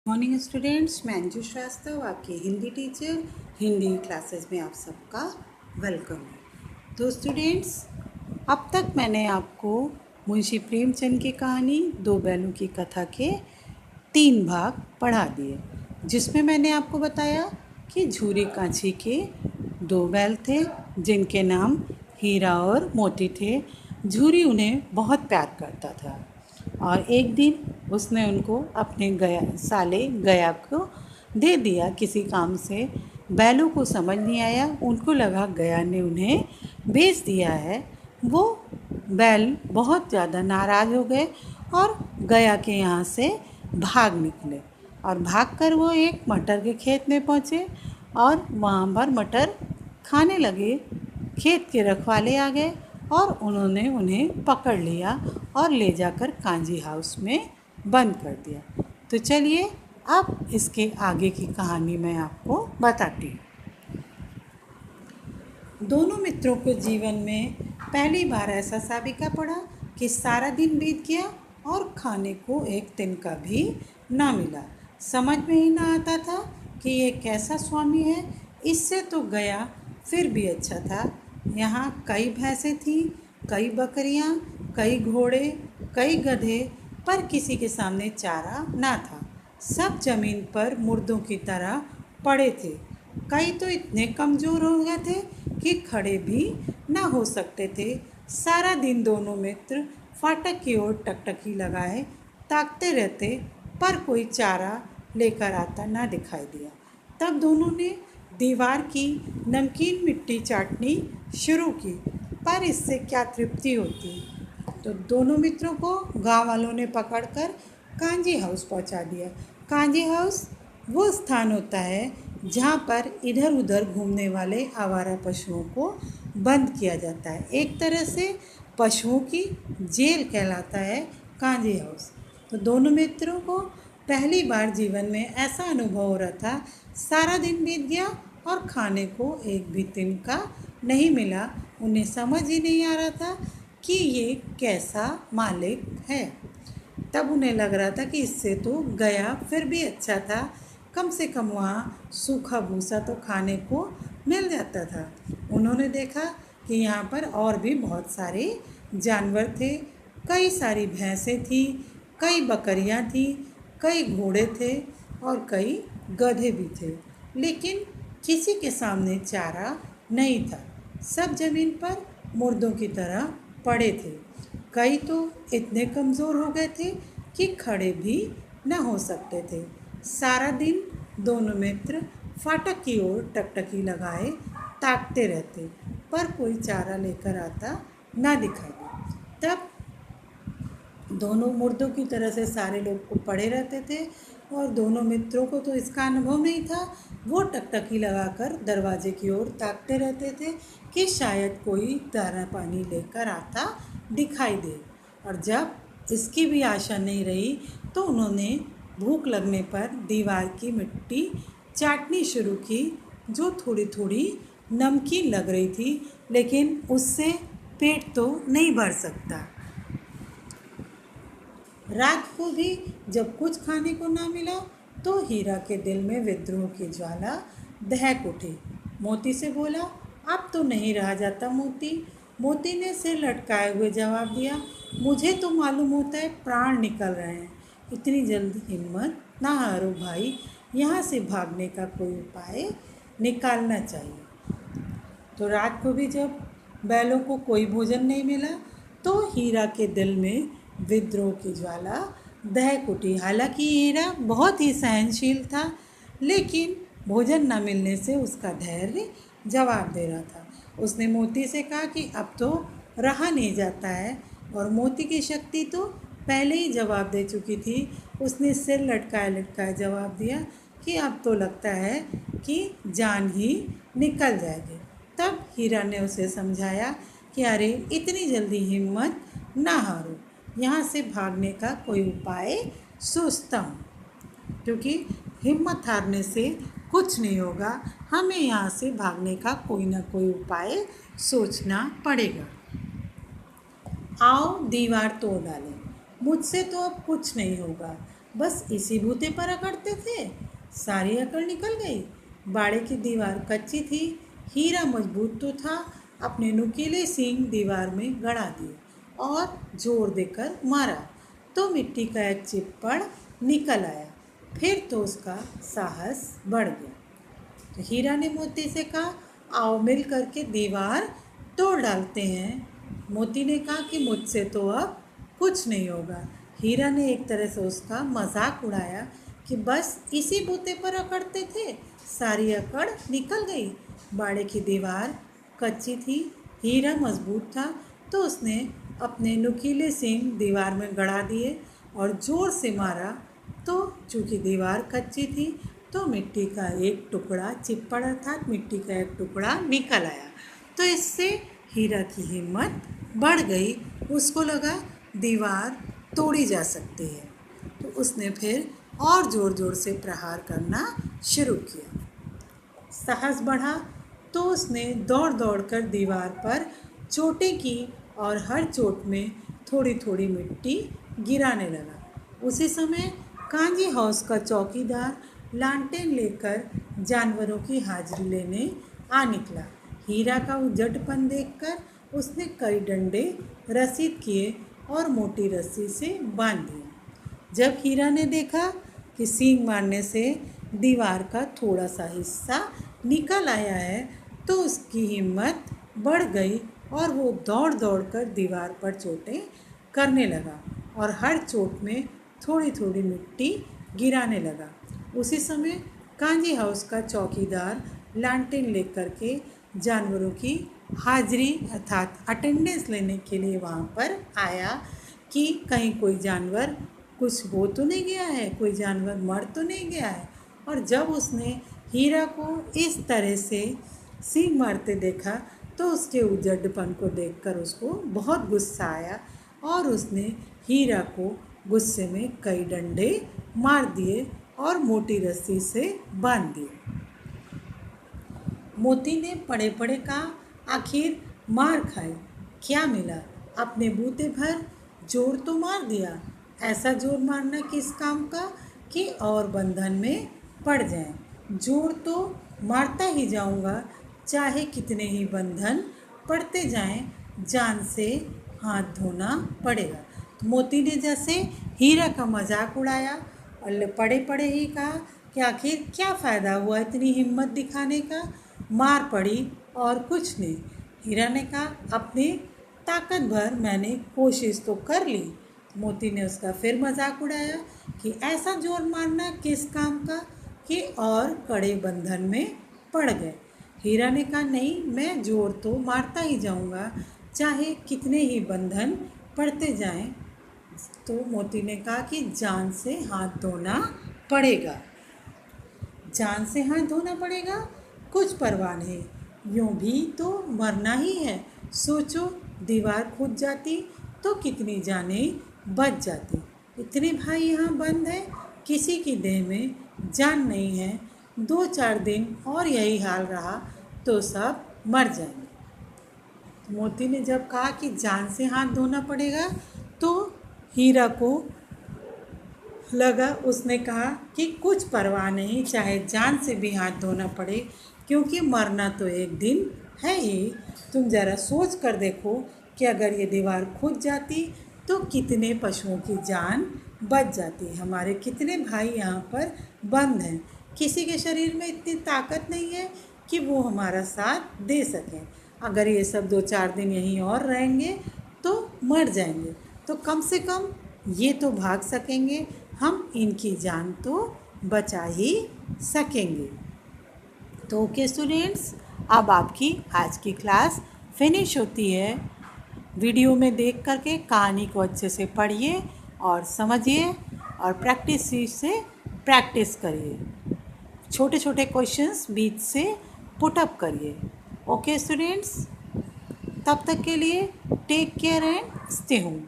Morning students, मैं अंजू श्रीवास्तव, आपकी Hindi teacher. Hindi classes में आप सबका वेलकम है। तो स्टूडेंट्स, अब तक मैंने आपको मुंशी प्रेमचंद की कहानी दो बैलों की कथा के 3 भाग पढ़ा दिए, जिसमें मैंने आपको बताया कि झूरी कांची के 2 बैल थे जिनके नाम हीरा और मोती थे। झूरी उन्हें बहुत प्यार करता था और एक दिन उसने उनको अपने गया को दे दिया किसी काम से। बैलों को समझ नहीं आया, उनको लगा गया ने उन्हें बेच दिया है। वो बैल बहुत ज़्यादा नाराज़ हो गए और गया के यहाँ से भाग निकले और भागकर वो एक मटर के खेत में पहुँचे और वहाँ पर मटर खाने लगे। खेत के रखवाले आ गए और उन्होंने उन्हें पकड़ लिया और ले जाकर कांजी हाउस में बंद कर दिया। तो चलिए अब इसके आगे की कहानी मैं आपको बताती हूँ। दोनों मित्रों के जीवन में पहली बार ऐसा साबिका पड़ा कि सारा दिन बीत गया और खाने को एक तिनका भी ना मिला। समझ में ही ना आता था कि ये कैसा स्वामी है। इससे तो गया फिर भी अच्छा था। यहाँ कई भैंसें थीं, कई बकरियाँ, कई घोड़े, कई गधे, पर किसी के सामने चारा ना था। सब जमीन पर मुर्दों की तरह पड़े थे। कई तो इतने कमज़ोर हो गए थे कि खड़े भी ना हो सकते थे। सारा दिन दोनों मित्र फाटक की ओर टकटकी लगाए ताकते रहते, पर कोई चारा लेकर आता ना दिखाई दिया। तब दोनों ने दीवार की नमकीन मिट्टी चाटनी शुरू की, पर इससे क्या तृप्ति होती। तो दोनों मित्रों को गांव वालों ने पकड़कर कांजी हाउस पहुंचा दिया। कांजी हाउस वो स्थान होता है जहाँ पर इधर उधर घूमने वाले आवारा पशुओं को बंद किया जाता है। एक तरह से पशुओं की जेल कहलाता है कांजी हाउस। तो दोनों मित्रों को पहली बार जीवन में ऐसा अनुभव हो रहा था। सारा दिन बीत गया और खाने को एक भी तिनका नहीं मिला। उन्हें समझ ही नहीं आ रहा था कि ये कैसा मालिक है। तब उन्हें लग रहा था कि इससे तो गया फिर भी अच्छा था, कम से कम वहाँ सूखा भूसा तो खाने को मिल जाता था। उन्होंने देखा कि यहाँ पर और भी बहुत सारे जानवर थे। कई सारी भैंसें थीं, कई बकरियाँ थीं, कई घोड़े थे और कई गधे भी थे, लेकिन किसी के सामने चारा नहीं था। सब जमीन पर मुर्दों की तरह पड़े थे। कई तो इतने कमज़ोर हो गए थे कि खड़े भी न हो सकते थे। सारा दिन दोनों मित्र फाटक की ओर टकटकी लगाए ताकते रहते, पर कोई चारा लेकर आता ना दिखाई दे। तब दोनों मुर्दों की तरह से सारे लोग को पड़े रहते थे और दोनों मित्रों को तो इसका अनुभव नहीं था। वो टकटकी लगाकर दरवाजे की ओर ताकते रहते थे कि शायद कोई दाना पानी लेकर आता दिखाई दे। और जब इसकी भी आशा नहीं रही तो उन्होंने भूख लगने पर दीवार की मिट्टी चाटनी शुरू की, जो थोड़ी थोड़ी नमकीन लग रही थी, लेकिन उससे पेट तो नहीं भर सकता। रात को भी जब कुछ खाने को ना मिला तो हीरा के दिल में विद्रोह की ज्वाला दहक उठी। मोती से बोला, अब तो नहीं रहा जाता मोती। मोती ने सिर लटकाए हुए जवाब दिया, मुझे तो मालूम होता है प्राण निकल रहे हैं। इतनी जल्दी हिम्मत ना हारो भाई, यहाँ से भागने का कोई उपाय निकालना चाहिए। तो रात को भी जब बैलों को कोई भोजन नहीं मिला तो हीरा के दिल में विद्रोह की ज्वाला दहक उठी। हालांकि हीरा बहुत ही सहनशील था, लेकिन भोजन न मिलने से उसका धैर्य जवाब दे रहा था। उसने मोती से कहा कि अब तो रहा नहीं जाता है, और मोती की शक्ति तो पहले ही जवाब दे चुकी थी। उसने सिर लटकाए लटकाए जवाब दिया कि अब तो लगता है कि जान ही निकल जाएगी। तब हीरा ने उसे समझाया कि अरे इतनी जल्दी हिम्मत ना हारो, यहाँ से भागने का कोई उपाय सोचता हूँ, क्योंकि हिम्मत हारने से कुछ नहीं होगा। हमें यहाँ से भागने का कोई ना कोई उपाय सोचना पड़ेगा। आओ दीवार तोड़ डालें, मुझसे तो अब कुछ नहीं होगा। बस इसी बूते पर अकड़ते थे, सारी अकड़ निकल गई। बाड़े की दीवार कच्ची थी, हीरा मजबूत तो था। अपने नुकीले सींग दीवार में गड़ा दिए और जोर देकर मारा तो मिट्टी का एक चिप्पड़ निकल आया। फिर तो उसका साहस बढ़ गया। तो हीरा ने मोती से कहा, आओ मिल करके दीवार तोड़ डालते हैं। मोती ने कहा कि मुझसे तो अब कुछ नहीं होगा। हीरा ने एक तरह से उसका मजाक उड़ाया कि बस इसी बूते पर अकड़ते थे, सारी अकड़ निकल गई। बाड़े की दीवार कच्ची थी, हीरा मजबूत था, तो उसने अपने नुकीले सींग दीवार में गड़ा दिए और जोर से मारा। तो चूंकि दीवार कच्ची थी तो मिट्टी का एक टुकड़ा, चिप्पड़ अर्थात मिट्टी का एक टुकड़ा निकल आया। तो इससे हीरा की हिम्मत बढ़ गई। उसको लगा दीवार तोड़ी जा सकती है। तो उसने फिर और ज़ोर ज़ोर से प्रहार करना शुरू किया। साहस बढ़ा तो उसने दौड़ दौड़ कर दीवार पर चोटें की और हर चोट में थोड़ी थोड़ी मिट्टी गिराने लगा। उसी समय कांजी हाउस का चौकीदार लालटेन लेकर जानवरों की हाजिरी लेने आ निकला। हीरा का उजड़पन देखकर उसने कई डंडे रसीद किए और मोटी रस्सी से बांध दिए। जब हीरा ने देखा कि सींग मारने से दीवार का थोड़ा सा हिस्सा निकल आया है तो उसकी हिम्मत बढ़ गई और वो दौड़ दौड़ कर दीवार पर चोटें करने लगा और हर चोट में थोड़ी थोड़ी मिट्टी गिराने लगा। उसी समय कांजी हाउस का चौकीदार लालटेन लेकर के जानवरों की हाजिरी अर्थात अटेंडेंस लेने के लिए वहाँ पर आया कि कहीं कोई जानवर कुछ हो तो नहीं गया है, कोई जानवर मर तो नहीं गया है। और जब उसने हीरा को इस तरह से सींग मारते देखा तो उसके उजड़पन को देखकर उसको बहुत गुस्सा आया और उसने हीरा को गुस्से में कई डंडे मार दिए और मोटी रस्सी से बांध दिए। मोती ने पड़े पड़े कहा, आखिर मार खाई, क्या मिला? अपने बूते भर जोर तो मार दिया, ऐसा जोर मारना किस काम का कि और बंधन में पड़ जाए। जोर तो मारता ही जाऊंगा, चाहे कितने ही बंधन पड़ते जाएं, जान से हाथ धोना पड़ेगा। तो मोती ने जैसे हीरा का मजाक उड़ाया और पड़े पड़े ही कहा कि आखिर क्या फ़ायदा हुआ इतनी हिम्मत दिखाने का, मार पड़ी और कुछ नहीं। हीरा ने कहा, अपनी ताकत भर मैंने कोशिश तो कर ली। मोती ने उसका फिर मजाक उड़ाया कि ऐसा जोर मारना किस काम का कि और कड़े बंधन में पड़ गए। हीरा ने कहा, नहीं, मैं जोर तो मारता ही जाऊंगा, चाहे कितने ही बंधन पड़ते जाएं। तो मोती ने कहा कि जान से हाथ धोना पड़ेगा, जान से हाथ धोना पड़ेगा, कुछ परवाह नहीं, यूँ भी तो मरना ही है। सोचो, दीवार खुद जाती तो कितनी जानें बच जाती। इतने भाई यहाँ बंद है, किसी की देह में जान नहीं है। 2-4 दिन और यही हाल रहा तो सब मर जाएंगे। मोती ने जब कहा कि जान से हाथ धोना पड़ेगा तो हीरा को लगा, उसने कहा कि कुछ परवाह नहीं, चाहे जान से भी हाथ धोना पड़े, क्योंकि मरना तो एक दिन है ही। तुम ज़रा सोच कर देखो कि अगर ये दीवार खुद जाती तो कितने पशुओं की जान बच जाती। हमारे कितने भाई यहाँ पर बंद हैं, किसी के शरीर में इतनी ताकत नहीं है कि वो हमारा साथ दे सकें। अगर ये सब 2-4 दिन यहीं और रहेंगे तो मर जाएंगे, तो कम से कम ये तो भाग सकेंगे, हम इनकी जान तो बचा ही सकेंगे। तो ओके स्टूडेंट्स, अब आपकी आज की क्लास फिनिश होती है। वीडियो में देख करके कहानी को अच्छे से पढ़िए और समझिए और प्रैक्टिस से प्रैक्टिस करिए। छोटे छोटे क्वेश्चंस बीच से पुट अप करिए। ओके स्टूडेंट्स, तब तक के लिए take care and stay home.